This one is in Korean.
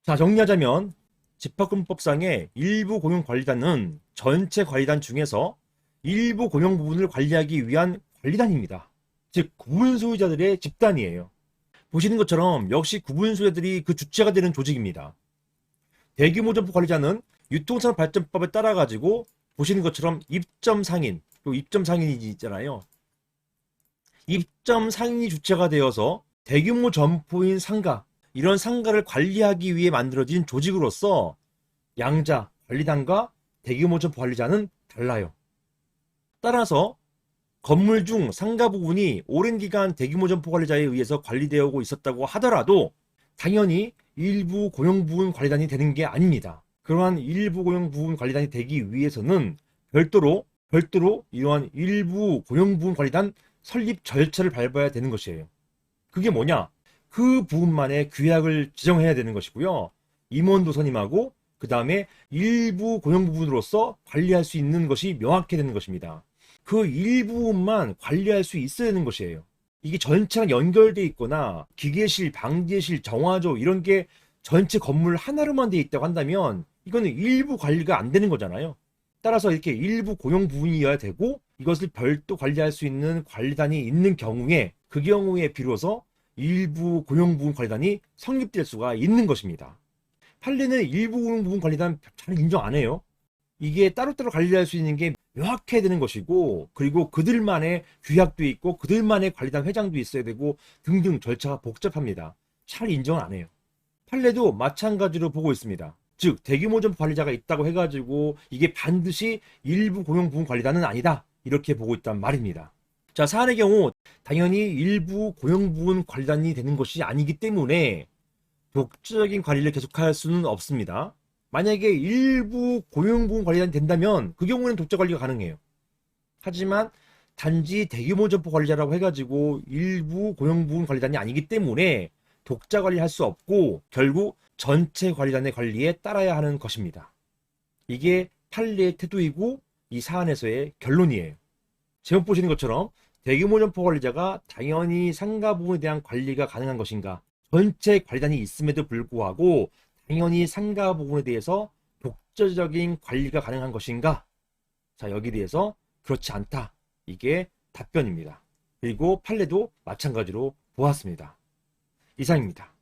자, 정리하자면 집합금법상의 일부 고용관리단은 전체 관리단 중에서 일부 고용 부분을 관리하기 위한 관리단입니다. 즉 구분 소유자들의 집단이에요. 보시는 것처럼 역시 구분 소유자들이 그 주체가 되는 조직입니다. 대규모 점포 관리자는 유통산업발전법에 따라 가지고 보시는 것처럼 입점 상인, 또 입점 상인이 있잖아요. 입점 상인이 주체가 되어서 대규모 점포인 상가, 이런 상가를 관리하기 위해 만들어진 조직으로서 양자 관리단과 대규모 점포 관리자는 달라요. 따라서 건물 중 상가 부분이 오랜 기간 대규모 점포 관리자에 의해서 관리되어 오고 있었다고 하더라도 당연히 일부 고용 부분 관리단이 되는 게 아닙니다. 그러한 일부 고용 부분 관리단이 되기 위해서는 별도로 이러한 일부 고용 부분 관리단 설립 절차를 밟아야 되는 것이에요. 그게 뭐냐? 그 부분만의 규약을 지정해야 되는 것이고요. 임원도선임하고 그 다음에 일부 고용 부분으로서 관리할 수 있는 것이 명확해야 되는 것입니다. 그 일부분만 관리할 수 있어야 되는 것이에요. 이게 전체랑 연결되어 있거나 기계실, 방제실, 정화조 이런 게 전체 건물 하나로만 되어 있다고 한다면 이거는 일부 관리가 안 되는 거잖아요. 따라서 이렇게 일부 고용 부분이어야 되고 이것을 별도 관리할 수 있는 관리단이 있는 경우에 그 경우에 비로소 일부 고용 부분 관리단이 성립될 수가 있는 것입니다. 판례는 일부 고용 부분 관리단 잘 인정 안 해요. 이게 따로따로 관리할 수 있는 게 명확해야 되는 것이고, 그리고 그들만의 규약도 있고 그들만의 관리단 회장도 있어야 되고 등등 절차가 복잡합니다. 잘 인정 안 해요. 판례도 마찬가지로 보고 있습니다. 즉 대규모 점포 관리자가 있다고 해가지고 이게 반드시 일부 고용 부분 관리단은 아니다, 이렇게 보고 있단 말입니다. 자, 사안의 경우 당연히 일부 고용 부분 관리단이 되는 것이 아니기 때문에 독자적인 관리를 계속할 수는 없습니다. 만약에 일부 고용 부분 관리단이 된다면 그 경우는 독자 관리가 가능해요. 하지만 단지 대규모 점포 관리자라고 해가지고 일부 고용 부분 관리단이 아니기 때문에 독자 관리할 수 없고 결국 전체 관리단의 관리에 따라야 하는 것입니다. 이게 판례의 태도이고 이 사안에서의 결론이에요. 제목 보시는 것처럼 대규모 점포 관리자가 당연히 상가 부분에 대한 관리가 가능한 것인가? 전체 관리단이 있음에도 불구하고 당연히 상가 부분에 대해서 독자적인 관리가 가능한 것인가? 자, 여기에 대해서 그렇지 않다. 이게 답변입니다. 그리고 판례도 마찬가지로 보았습니다. 이상입니다.